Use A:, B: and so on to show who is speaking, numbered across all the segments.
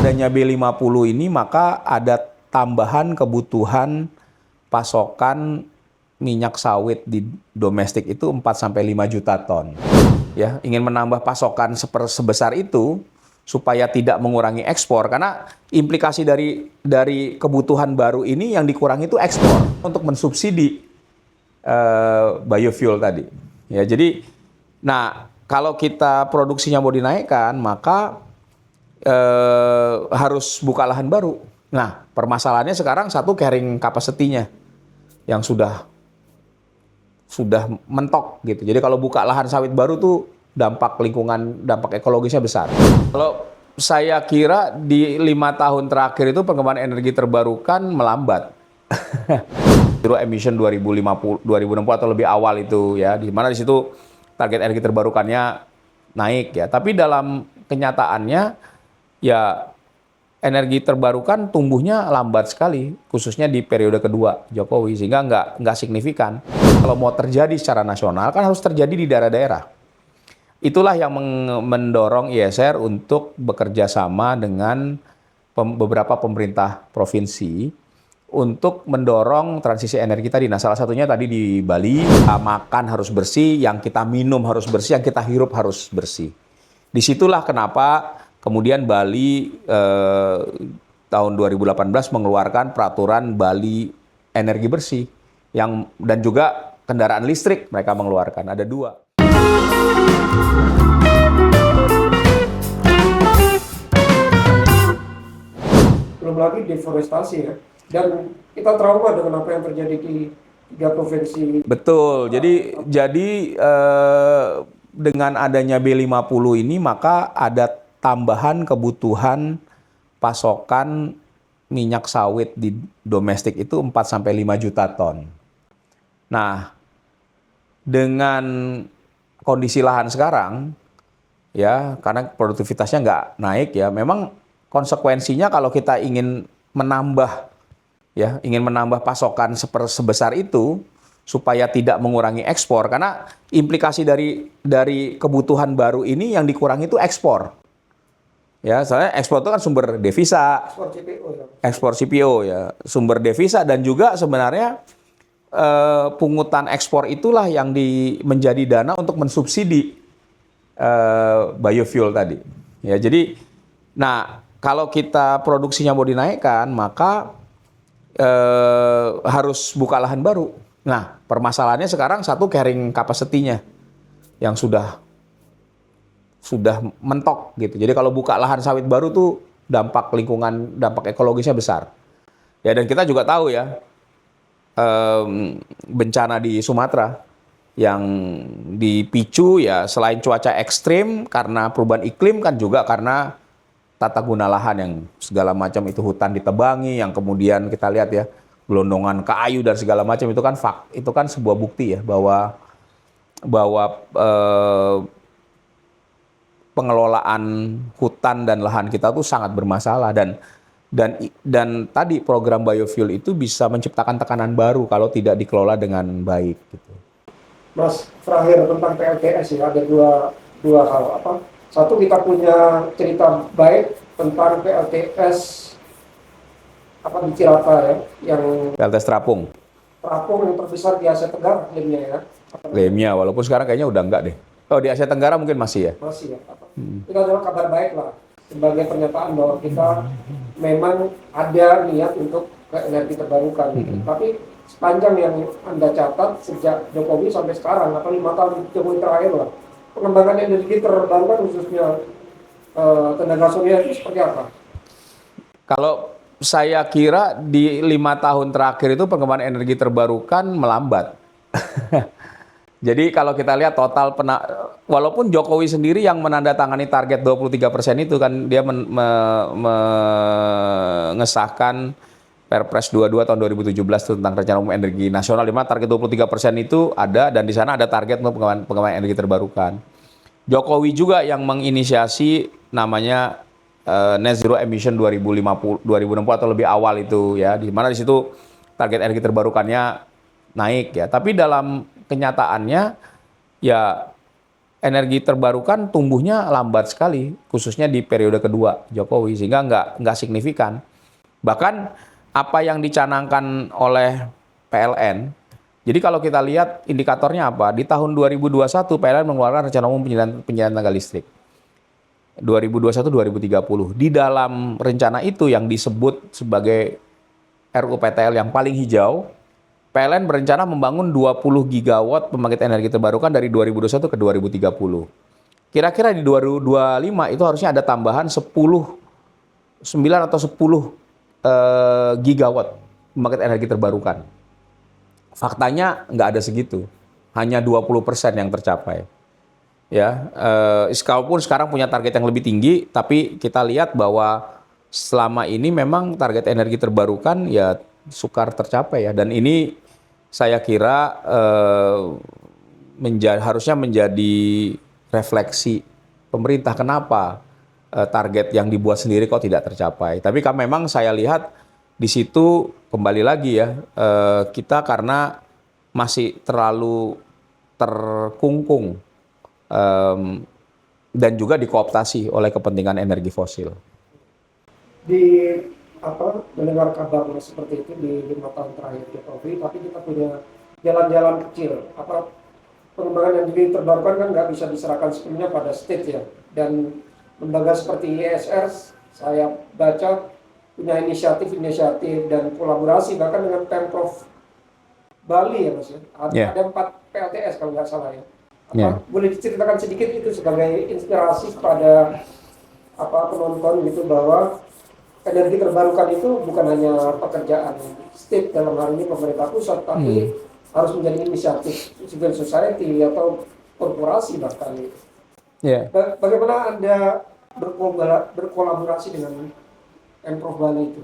A: adanya B50 ini maka ada tambahan kebutuhan pasokan minyak sawit di domestik itu 4-5 juta ton. Ya, ingin menambah pasokan sebesar itu supaya tidak mengurangi ekspor, karena implikasi dari kebutuhan baru ini yang dikurangi itu ekspor untuk mensubsidi biofuel tadi. Ya, jadi, nah kalau kita produksinya mau dinaikkan, maka harus buka lahan baru. Nah, permasalahannya sekarang satu, carrying capacity-nya yang sudah mentok gitu. Jadi kalau buka lahan sawit baru tuh dampak lingkungan, dampak ekologisnya besar. Kalau saya kira di 5 tahun terakhir itu pengembangan energi terbarukan melambat. Zero emission 2050, 2060 atau lebih awal itu ya, di mana di situ target energi terbarukannya naik ya. Tapi dalam kenyataannya ya energi terbarukan tumbuhnya lambat sekali, khususnya di periode kedua Jokowi, sehingga nggak signifikan. Kalau mau terjadi secara nasional kan harus terjadi di daerah-daerah. Itulah yang mendorong ISR untuk bekerja sama dengan beberapa pemerintah provinsi untuk mendorong transisi energi tadi. Nah, salah satunya tadi di Bali, makan harus bersih, yang kita minum harus bersih, yang kita hirup harus bersih. Disitulah kenapa kemudian Bali tahun 2018 mengeluarkan peraturan Bali energi bersih, dan juga kendaraan listrik mereka mengeluarkan. Ada 2.
B: Belum lagi deforestasi ya. Dan kita trauma dengan apa yang terjadi di 3 provinsi.
A: Betul. Jadi dengan adanya B50 ini maka ada tambahan kebutuhan pasokan minyak sawit di domestik itu 4-5 juta ton. Nah, dengan kondisi lahan sekarang, ya karena produktivitasnya nggak naik ya, memang konsekuensinya kalau kita ingin menambah pasokan sebesar itu supaya tidak mengurangi ekspor, karena implikasi dari kebutuhan baru ini yang dikurangi itu ekspor. Ya, soalnya ekspor itu kan sumber devisa, ekspor CPO ya, sumber devisa, dan juga sebenarnya pungutan ekspor itulah yang menjadi dana untuk mensubsidi biofuel tadi. Ya, jadi, nah kalau kita produksinya mau dinaikkan, maka harus buka lahan baru. Nah, permasalahannya sekarang satu, carrying capacity-nya yang sudah mentok gitu. Jadi kalau buka lahan sawit baru tuh dampak lingkungan, dampak ekologisnya besar. Ya, dan kita juga tahu ya, bencana di Sumatera yang dipicu ya selain cuaca ekstrim karena perubahan iklim, kan juga karena tata guna lahan yang segala macam, itu hutan ditebangi, yang kemudian kita lihat ya gelondongan kayu dan segala macam, itu kan sebuah bukti ya bahwa pengelolaan hutan dan lahan kita tuh sangat bermasalah, dan tadi program biofuel itu bisa menciptakan tekanan baru kalau tidak dikelola dengan baik gitu.
B: Mas, terakhir tentang PLTS ya, ada dua hal. Satu, kita punya cerita baik tentang PLTS di Cilata ya, yang
A: PLTS Terapung
B: yang terbesar di Asia Tenggara klaimnya ya.
A: Klaimnya, walaupun sekarang kayaknya udah enggak deh. Oh, di Asia Tenggara mungkin masih ya?
B: Masih ya. Itu adalah kabar baik lah, sebagai pernyataan bahwa kita memang ada niat untuk ke energi terbarukan. Tapi sepanjang yang Anda catat sejak Jokowi sampai sekarang, atau 5 tahun Jokowi terakhir lah, pengembangan energi terbarukan khususnya tenaga surya itu seperti apa?
A: Kalau saya kira di 5 tahun terakhir itu pengembangan energi terbarukan melambat. Jadi kalau kita lihat total, walaupun Jokowi sendiri yang menandatangani target 23% itu kan, dia mengesahkan Perpres 22 tahun 2017 tentang Rencana Umum Energi Nasional, di mana target 23% itu ada, dan di sana ada target untuk pengembangan energi terbarukan. Jokowi juga yang menginisiasi namanya Net Zero Emission 2050, 2060 atau lebih awal itu ya, di mana di situ target energi terbarukannya naik ya. Tapi dalam kenyataannya ya energi terbarukan tumbuhnya lambat sekali, khususnya di periode kedua Jokowi, sehingga nggak signifikan. Bahkan apa yang dicanangkan oleh PLN, jadi kalau kita lihat indikatornya apa, di tahun 2021 PLN mengeluarkan rencana umum penyediaan tenaga listrik. 2021-2030. Di dalam rencana itu yang disebut sebagai RUPTL yang paling hijau, PLN berencana membangun 20 gigawatt pembangkit energi terbarukan dari 2021 ke 2030. Kira-kira di 2025 itu harusnya ada tambahan 9 atau 10 gigawatt pembangkit energi terbarukan. Faktanya nggak ada segitu, hanya 20% yang tercapai. Ya, walaupun sekarang punya target yang lebih tinggi, tapi kita lihat bahwa selama ini memang target energi terbarukan ya sukar tercapai ya, dan ini saya kira harusnya menjadi refleksi pemerintah kenapa target yang dibuat sendiri kok tidak tercapai. Tapi kan memang saya lihat di situ kembali lagi ya, kita karena masih terlalu terkungkung dan juga dikooptasi oleh kepentingan energi fosil.
B: Di mendengar kabar seperti itu di 5 tahun terakhir Jokowi, tapi kita punya jalan-jalan kecil. Pengembangan energi terbarukan kan nggak bisa diserahkan sepenuhnya pada state ya. Dan lembaga seperti ISR, saya baca punya inisiatif dan kolaborasi bahkan dengan Pemprov Bali ya Mas ya. Ada 4 PLTS kalau nggak salah ya. Boleh diceritakan sedikit itu sebagai inspirasi kepada penonton gitu, bahwa energi terbarukan itu bukan hanya pekerjaan state dalam hal ini pemerintah pusat, tapi harus menjadi inisiatif civil society atau korporasi bahkan. Bagaimana Anda berkolaborasi dengan Pemprov Bali itu?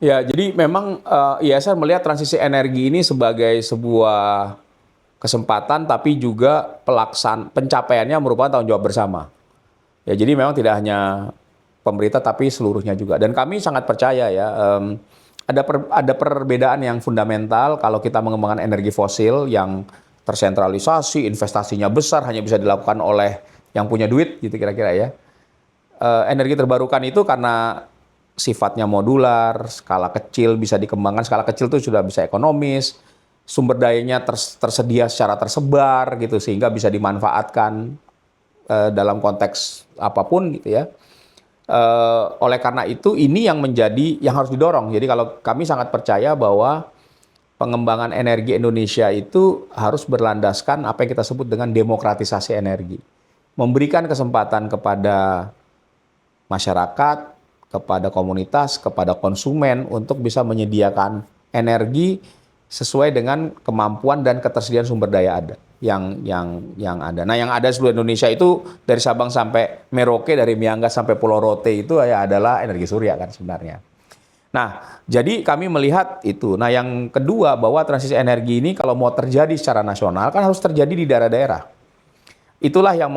A: Ya, jadi memang ISR melihat transisi energi ini sebagai sebuah kesempatan, tapi juga pencapaiannya merupakan tanggung jawab bersama. Ya, jadi memang tidak hanya pemerintah tapi seluruhnya juga. Dan kami sangat percaya ya, ada perbedaan yang fundamental kalau kita mengembangkan energi fosil yang tersentralisasi, investasinya besar, hanya bisa dilakukan oleh yang punya duit gitu kira-kira ya. Energi terbarukan itu karena sifatnya modular, skala kecil bisa dikembangkan, skala kecil itu sudah bisa ekonomis, sumber dayanya tersedia secara tersebar gitu sehingga bisa dimanfaatkan dalam konteks apapun gitu ya. Oleh karena itu ini yang harus didorong. Jadi kalau kami sangat percaya bahwa pengembangan energi Indonesia itu harus berlandaskan apa yang kita sebut dengan demokratisasi energi. Memberikan kesempatan kepada masyarakat, kepada komunitas, kepada konsumen untuk bisa menyediakan energi sesuai dengan kemampuan dan ketersediaan sumber daya yang ada. Nah, yang ada di seluruh Indonesia itu dari Sabang sampai Merauke, dari Miangas sampai Pulau Rote itu ya adalah energi surya kan sebenarnya. Nah, jadi kami melihat itu. Nah, yang kedua bahwa transisi energi ini kalau mau terjadi secara nasional kan harus terjadi di daerah-daerah. Itulah yang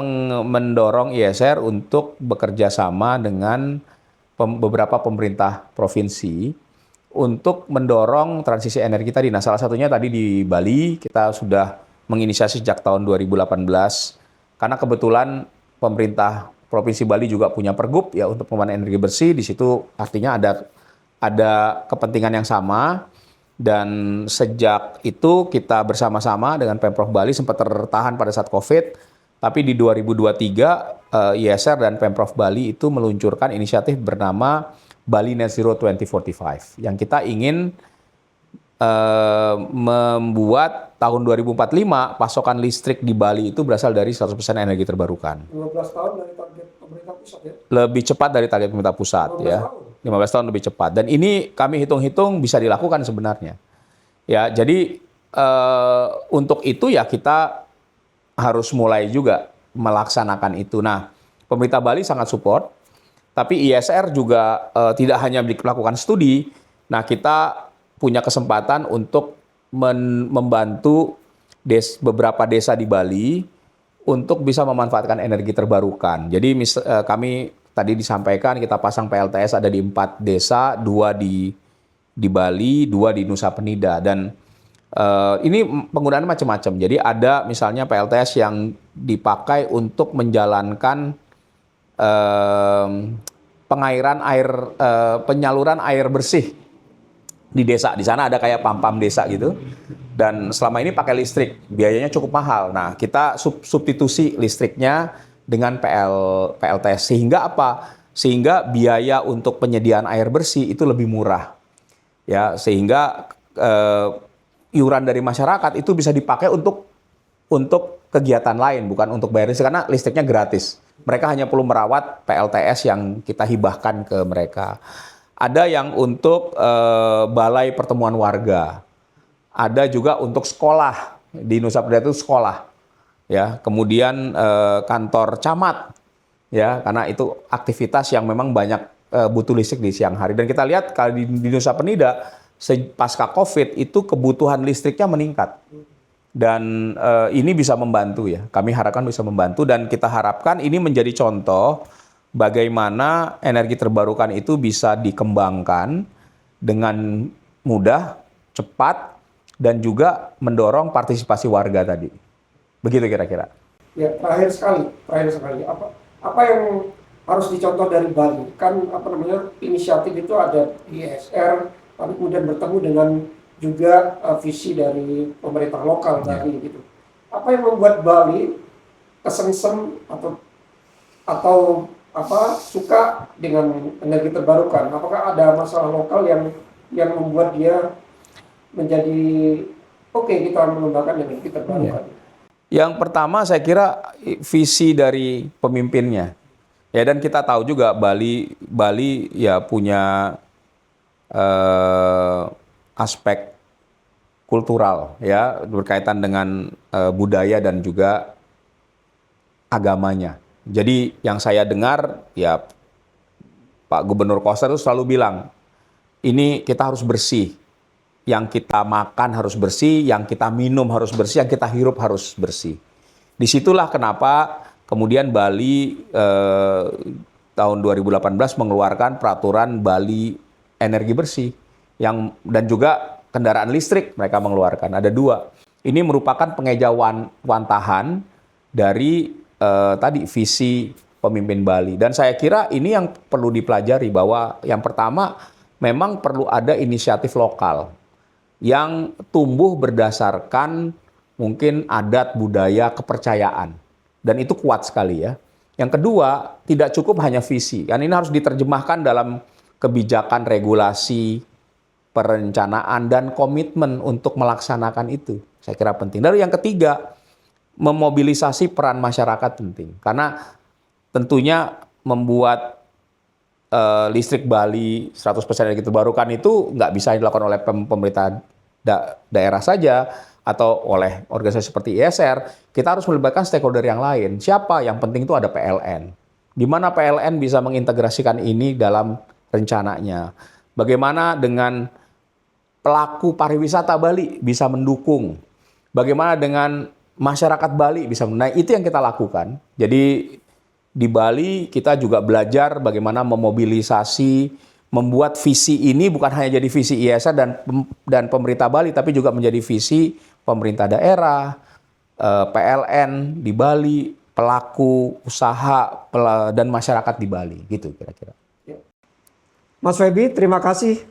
A: mendorong ISR untuk bekerja sama dengan beberapa pemerintah provinsi untuk mendorong transisi energi tadi. Nah, salah satunya tadi di Bali kita sudah menginisiasi sejak tahun 2018 karena kebetulan pemerintah Provinsi Bali juga punya pergub ya untuk pengembangan energi bersih. Di situ artinya ada kepentingan yang sama, dan sejak itu kita bersama-sama dengan Pemprov Bali sempat tertahan pada saat Covid, tapi di 2023 ISR dan Pemprov Bali itu meluncurkan inisiatif bernama Bali Net Zero 2045 yang kita ingin membuat tahun 2045 pasokan listrik di Bali itu berasal dari 100% energi terbarukan.
B: 15 tahun dari target pemerintah pusat ya?
A: Lebih cepat dari target pemerintah pusat 15 ya. Tahun. 15 tahun lebih cepat. Dan ini kami hitung-hitung bisa dilakukan sebenarnya. Ya, jadi untuk itu ya kita harus mulai juga melaksanakan itu. Nah, pemerintah Bali sangat support, tapi ISR juga tidak hanya melakukan studi. Nah, kita punya kesempatan untuk membantu beberapa desa di Bali untuk bisa memanfaatkan energi terbarukan. Jadi kami tadi disampaikan kita pasang PLTS ada di 4 desa, 2 di Bali, 2 di Nusa Penida. Dan ini penggunaannya macam-macam. Jadi ada misalnya PLTS yang dipakai untuk menjalankan pengairan air, penyaluran air bersih di desa. Di sana ada kayak pam-pam desa gitu. Dan selama ini pakai listrik, biayanya cukup mahal. Nah, kita substitusi listriknya dengan PLTS. Sehingga apa? Sehingga biaya untuk penyediaan air bersih itu lebih murah. Ya, sehingga iuran dari masyarakat itu bisa dipakai untuk kegiatan lain, bukan untuk bayar listrik, karena listriknya gratis. Mereka hanya perlu merawat PLTS yang kita hibahkan ke mereka. Ada yang untuk balai pertemuan warga. Ada juga untuk sekolah. Di Nusa Penida itu sekolah. Ya, kemudian kantor camat. Ya, karena itu aktivitas yang memang banyak butuh listrik di siang hari. Dan kita lihat kalau di Nusa Penida pasca Covid itu kebutuhan listriknya meningkat. Dan ini bisa membantu ya. Kami harapkan bisa membantu dan kita harapkan ini menjadi contoh bagaimana energi terbarukan itu bisa dikembangkan dengan mudah, cepat, dan juga mendorong partisipasi warga tadi. Begitu kira-kira.
B: Ya, terakhir sekali. Apa yang harus dicontoh dari Bali? Kan inisiatif itu ada ISR, tapi kemudian bertemu dengan juga visi dari pemerintah lokal Bali gitu. Apa yang membuat Bali kesengsem atau suka dengan energi terbarukan? Apakah ada masalah lokal yang membuat dia menjadi oke, kita mengembangkan energi terbarukan?
A: Yang pertama saya kira visi dari pemimpinnya. Ya, dan kita tahu juga Bali ya punya aspek kultural ya berkaitan dengan budaya dan juga agamanya. Jadi yang saya dengar ya Pak Gubernur Koster itu selalu bilang ini kita harus bersih. Yang kita makan harus bersih, yang kita minum harus bersih, yang kita hirup harus bersih. Disitulah kenapa kemudian Bali tahun 2018 mengeluarkan peraturan Bali energi bersih dan juga kendaraan listrik mereka mengeluarkan. Ada 2. Ini merupakan pengejauhan dari tadi visi pemimpin Bali. Dan saya kira ini yang perlu dipelajari bahwa yang pertama memang perlu ada inisiatif lokal yang tumbuh berdasarkan mungkin adat, budaya, kepercayaan. Dan itu kuat sekali ya. Yang kedua, tidak cukup hanya visi. Kan ini harus diterjemahkan dalam kebijakan, regulasi, perencanaan, dan komitmen untuk melaksanakan itu. Saya kira penting. Lalu yang ketiga, memobilisasi peran masyarakat penting. Karena tentunya membuat listrik Bali 100% energi terbarukan itu nggak bisa dilakukan oleh pemerintah daerah saja atau oleh organisasi seperti ISR. Kita harus melibatkan stakeholder yang lain. Siapa? Yang penting itu ada PLN. Di mana PLN bisa mengintegrasikan ini dalam rencananya. Bagaimana dengan pelaku pariwisata Bali bisa mendukung. Bagaimana dengan masyarakat Bali bisa mendukung. Nah, itu yang kita lakukan. Jadi di Bali kita juga belajar bagaimana memobilisasi, membuat visi ini bukan hanya jadi visi ISR dan pemerintah Bali, tapi juga menjadi visi pemerintah daerah, PLN di Bali, pelaku usaha dan masyarakat di Bali, gitu kira-kira.
B: Mas Febi, terima kasih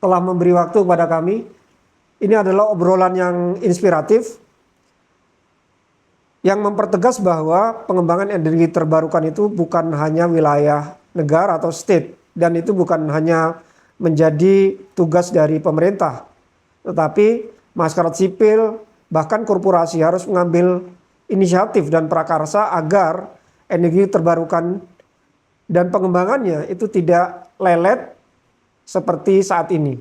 B: telah memberi waktu kepada kami. Ini adalah obrolan yang inspiratif, yang mempertegas bahwa pengembangan energi terbarukan itu bukan hanya wilayah negara atau state, dan itu bukan hanya menjadi tugas dari pemerintah, tetapi masyarakat sipil, bahkan korporasi harus mengambil inisiatif dan prakarsa agar energi terbarukan dan pengembangannya itu tidak lelet seperti saat ini.